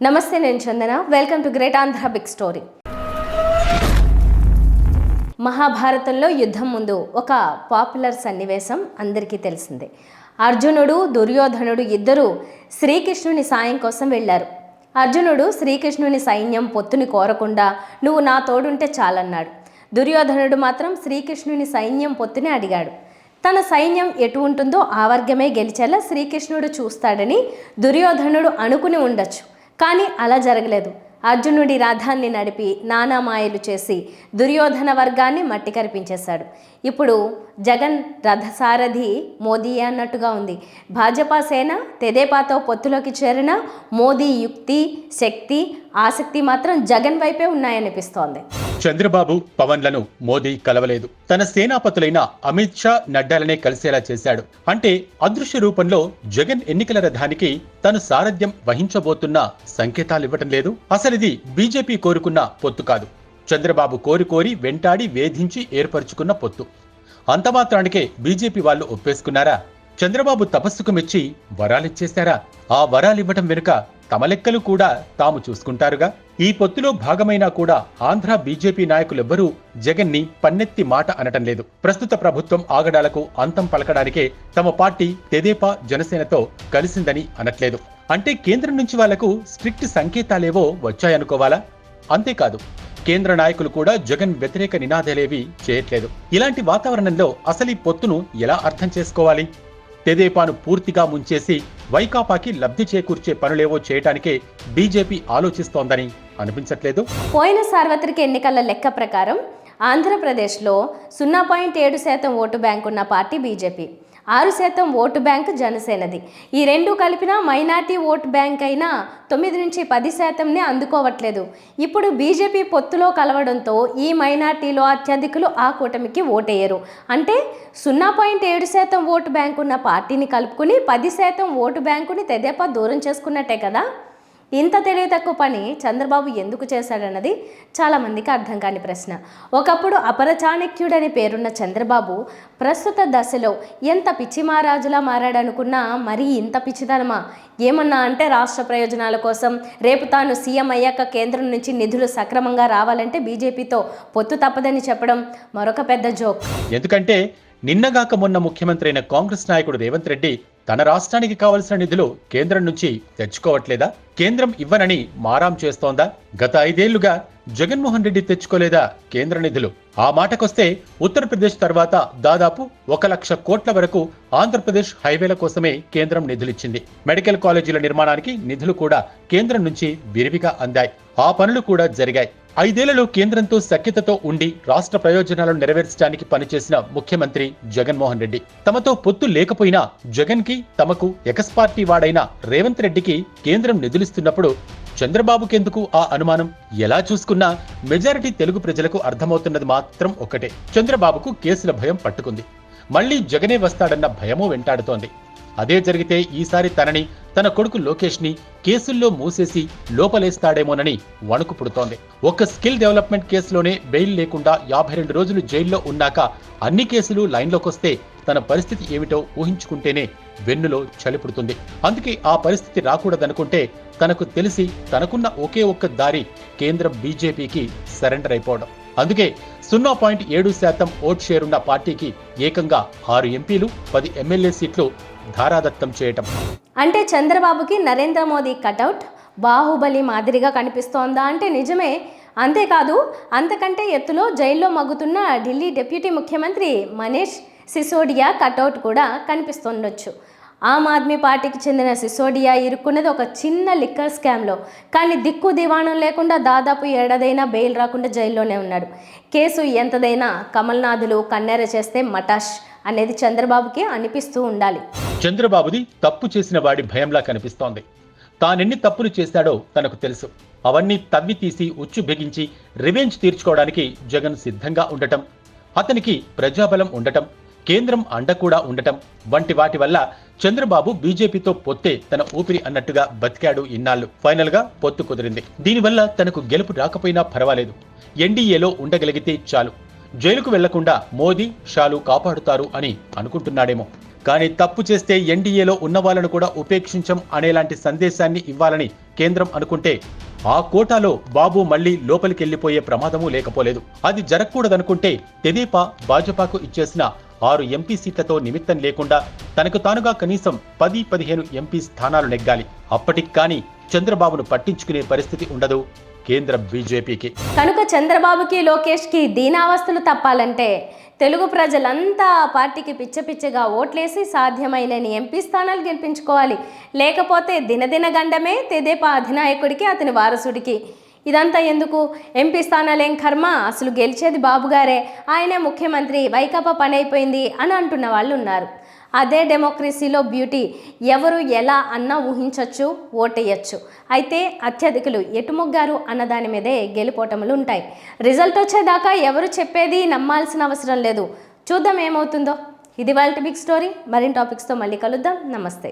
నమస్తే, నేను Chandana. Welcome to great Andhra big story. మహాభారతంలో యుద్ధం ముందు ఒక పాపులర్ సన్నివేశం అందరికీ తెలిసిందే. అర్జునుడు, దుర్యోధనుడు ఇద్దరూ శ్రీకృష్ణుని సాయం కోసం వెళ్ళారు. అర్జునుడు శ్రీకృష్ణుని సైన్యం పొత్తుని కోరకుండా నువ్వు నా తోడుంటే చాలన్నాడు. దుర్యోధనుడు మాత్రం శ్రీకృష్ణుని సైన్యం పొత్తుని అడిగాడు. తన సైన్యం ఎటు ఉంటుందో ఆ వర్గమే గెలిచేలా శ్రీకృష్ణుడు చూస్తాడని దుర్యోధనుడు అనుకుని ఉండొచ్చు. కానీ అలా జరగలేదు. అర్జునుడి రథాన్ని నడిపి నానా మాయలు చేసి దుర్యోధన వర్గాన్ని మట్టి కరిపించేశాడు. ఇప్పుడు జగన్ రథసారథి మోదీ అన్నట్టుగా ఉంది. భాజపా సేన తెదేపాతో పొత్తులోకి చేరిన మోదీ యుక్తి, శక్తి, ఆసక్తి మాత్రం జగన్ వైపే ఉన్నాయనిపిస్తోంది. చంద్రబాబు, పవన్లను మోదీ కలవలేదు. తన సేనాపతులైన అమిత్ షా, నడ్డాలనే కలిసేలా చేశాడు. అంటే అదృశ్య రూపంలో జగన్ ఎన్నికల రథానికి తను సారథ్యం వహించబోతున్న సంకేతాలివ్వటం లేదు. అసలిది బీజేపీ కోరుకున్న పొత్తు కాదు. చంద్రబాబు కోరి వెంటాడి వేధించి ఏర్పరచుకున్న పొత్తు. అంతమాత్రానికే బీజేపీ వాళ్ళు ఒప్పేసుకున్నారా? చంద్రబాబు తపస్సుకు మెచ్చి వరాలిచ్చేశారా? ఆ వరాలివ్వటం వెనుక తమ లెక్కలు కూడా తాము చూసుకుంటారుగా. ఈ పొత్తులో భాగమైనా కూడా ఆంధ్ర బీజేపీ నాయకులెవ్వరూ జగన్ని పన్నెత్తి మాట అనటం లేదు. ప్రస్తుత ప్రభుత్వం ఆగడాలకు అంతం పలకడానికే తమ పార్టీ తెదేపా, జనసేనతో కలిసిందని అనట్లేదు. అంటే కేంద్రం నుంచి వాళ్లకు స్ట్రిక్ట్ సంకేతాలేవో వచ్చాయనుకోవాలా? అంతేకాదు, కేంద్ర నాయకులు కూడా జగన్ వ్యతిరేక నినాదాలేవి చేయట్లేదు. ఇలాంటి వాతావరణంలో అసలు ఈ పొత్తును ఎలా అర్థం చేసుకోవాలి? తెదేపాను పూర్తిగా ముంచేసి వైకాపాకి లబ్ధి చేకూర్చే పనులేవో చేయటానికే బీజేపీ ఆలోచిస్తోందని అనిపించట్లేదు. పోయిన సార్వత్రిక ఎన్నికల లెక్క ప్రకారం ఆంధ్రప్రదేశ్లో 0.7% ఓటు బ్యాంక్ ఉన్న పార్టీ బీజేపీ, 6% ఓటు బ్యాంక్ జనసేనది. ఈ రెండు కలిపిన మైనార్టీ ఓటు బ్యాంక్ అయినా 9-10% అందుకోవట్లేదు. ఇప్పుడు బీజేపీ పొత్తులో కలవడంతో ఈ మైనార్టీలో అత్యధికులు ఆ కూటమికి ఓటేయరు. అంటే 0.7% ఓటు బ్యాంక్ ఉన్న పార్టీని కలుపుకుని 10% ఓటు బ్యాంకుని తెదేపా దూరం చేసుకున్నట్టే కదా. ఇంత తెలివి తక్కువ పని చంద్రబాబు ఎందుకు చేశాడన్నది చాలామందికి అర్థం కాని ప్రశ్న. ఒకప్పుడు అపరచాణక్యుడని పేరున్న చంద్రబాబు ప్రస్తుత దశలో ఎంత పిచ్చిమారాజులా మారాడనుకున్నా మరీ ఇంత పిచ్చిదనమా? ఏమన్నా అంటే రాష్ట్ర ప్రయోజనాల కోసం రేపు తాను సీఎం అయ్యాక కేంద్రం నుంచి నిధులు సక్రమంగా రావాలంటే బీజేపీతో పొత్తు తప్పదని చెప్పడం మరొక పెద్ద జోక్. ఎందుకంటే నిన్నగాక మొన్న ముఖ్యమంత్రి అయిన కాంగ్రెస్ నాయకుడు రేవంత్ రెడ్డి తన రాష్ట్రానికి కావలసిన నిధులు కేంద్రం నుంచి తెచ్చుకోవట్లేదా? కేంద్రం ఇవ్వనని మారాం చేస్తోందా? గత 5 ఏళ్లుగా జగన్మోహన్ రెడ్డి తెచ్చుకోలేదా కేంద్ర నిధులు? ఆ మాటకొస్తే ఉత్తరప్రదేశ్ తర్వాత దాదాపు 1,00,000 కోట్ల వరకు ఆంధ్రప్రదేశ్ హైవేల కోసమే కేంద్రం నిధులిచ్చింది. మెడికల్ కాలేజీల నిర్మాణానికి నిధులు కూడా కేంద్రం నుంచి విరివిగా అందాయి. ఆ పనులు కూడా జరిగాయి. 5 ఏళ్లలో కేంద్రంతో సఖ్యతతో ఉండి రాష్ట్ర ప్రయోజనాలను నెరవేర్చడానికి పనిచేసిన ముఖ్యమంత్రి జగన్మోహన్ రెడ్డి. తమతో పొత్తు లేకపోయినా జగన్ కి, తమకు ఎక్స్ పార్టీ వాడైన రేవంత్ రెడ్డికి కేంద్రం నిధులిస్తున్నప్పుడు చంద్రబాబుకెందుకు ఆ అనుమానం? ఎలా చూసుకున్నా మెజారిటీ తెలుగు ప్రజలకు అర్థమవుతున్నది మాత్రం ఒకటే: చంద్రబాబుకు కేసుల భయం పట్టుకుంది. మళ్లీ జగనే వస్తాడన్న భయమూ వెంటాడుతోంది. అదే జరిగితే ఈసారి తనని, తన కొడుకు లోకేష్ ని కేసుల్లో మూసేసి లోపలేస్తాడేమోనని వణుకు పుడుతోంది. ఒక్క స్కిల్ డెవలప్మెంట్ కేసులోనే బెయిల్ లేకుండా 52 రోజులు జైల్లో ఉన్నాక అన్ని కేసులు లైన్లోకొస్తే తన పరిస్థితి ఏమిటో ఊహించుకుంటేనే వెన్నులో చలి పుడుతుంది. అందుకే ఆ పరిస్థితి రాకూడదనుకుంటే తనకు తెలిసి తనకున్న ఒకే ఒక్క దారి కేంద్రం బీజేపీకి సరెండర్ అయిపోవడం. అందుకే 0.7% ఓట్ షేరున్న పార్టీకి ఏకంగా 6 ఎంపీలు, 10 ఎమ్మెల్యే సీట్లు ధారాదత్తం చేయటం. అంటే చంద్రబాబుకి నరేంద్ర మోదీ కటౌట్ బాహుబలి మాదిరిగా కనిపిస్తోందా అంటే నిజమే. అంతేకాదు, అంతకంటే ఎత్తులో జైల్లో మగ్గుతున్న ఢిల్లీ డిప్యూటీ ముఖ్యమంత్రి మనీష్ సిసోడియా కటౌట్ కూడా కనిపిస్తుండొచ్చు. ఆమ్ ఆద్మీ పార్టీకి చెందిన సిసోడియా ఇరుక్కున్నది ఒక చిన్న లిక్కర్ స్కామ్లో. కానీ దిక్కు దివాణం లేకుండా దాదాపు 7 ఏళ్లైనా బెయిల్ రాకుండా జైల్లోనే ఉన్నాడు. కేసు ఎంతదైనా కమల్నాథులు కన్నెర చేస్తే మటాష్ అనేది చంద్రబాబుకి అనిపిస్తూ ఉండాలి. చంద్రబాబుది తప్పు చేసిన వాడి భయంలా కనిపిస్తోంది. తానెన్ని తప్పులు చేశాడో తనకు తెలుసు. అవన్నీ తవ్వి తీసి ఉచ్చు బిగించి రివెంజ్ తీర్చుకోవడానికి జగన్ సిద్ధంగా ఉండటం, అతనికి ప్రజాబలం ఉండటం, కేంద్రం అండ కూడా ఉండటం వంటి వాటి వల్ల చంద్రబాబు బీజేపీతో పొత్తే తన ఊపిరి అన్నట్టుగా బతికాడు ఇన్నాళ్లు. ఫైనల్ గా పొత్తు కుదిరింది. దీనివల్ల తనకు గెలుపు రాకపోయినా పర్వాలేదు, ఎన్డీఏలో ఉండగలిగితే చాలు, జైలుకు వెళ్లకుండా మోదీ, షాలు కాపాడుతారు అని అనుకుంటున్నాడేమో. కానీ తప్పు చేస్తే ఎన్డీఏలో ఉన్న వాళ్ళను కూడా ఉపేక్షించం అనేలాంటి సందేశాన్ని ఇవ్వాలని కేంద్రం అనుకుంటే ఆ కోటాలో బాబు మళ్లీ లోపలికెళ్లిపోయే ప్రమాదమూ లేకపోలేదు. అది జరగకూడదనుకుంటే తెదేపా భాజపాకు ఇచ్చేసిన 6 ఎంపీ సీట్లతో నిమిత్తం లేకుండా తనకు తానుగా కనీసం 10-15 ఎంపీ స్థానాలు నెగ్గాలి. అప్పటికి కానీ చంద్రబాబును పట్టించుకునే పరిస్థితి ఉండదు కేంద్ర బీజేపీకి. కనుక చంద్రబాబుకి లోకేష్కి దీనావస్థలు తప్పాలంటే తెలుగు ప్రజలంతా ఆ పార్టీకి పిచ్చపిచ్చగా ఓట్లేసి సాధ్యమైనని ఎంపీ స్థానాలు గెలిపించుకోవాలి. లేకపోతే దినదిన గండమే తెదేపా అధినాయకుడికి అతని వారసుడికి. ఇదంతా ఎందుకు? ఎంపీ స్థానాలేం కర్మ, అసలు గెలిచేది బాబుగారే, ఆయనే ముఖ్యమంత్రి, వైకాపా పని అయిపోయింది అని అంటున్న వాళ్ళు ఉన్నారు. అదే డెమోక్రసీలో బ్యూటీ. ఎవరు ఎలా అన్నా ఊహించవచ్చు, ఓటేయచ్చు. అయితే అత్యధికులు ఎటు మొగ్గారు అన్నదాని మీదే గెలుపోటములు ఉంటాయి. రిజల్ట్ వచ్చేదాకా ఎవరు చెప్పేది నమ్మాల్సిన అవసరం లేదు. చూద్దాం ఏమవుతుందో. ఇది వాళ్ళ బిగ్ స్టోరీ. మరిన్ని టాపిక్స్తో మళ్ళీ కలుద్దాం. నమస్తే.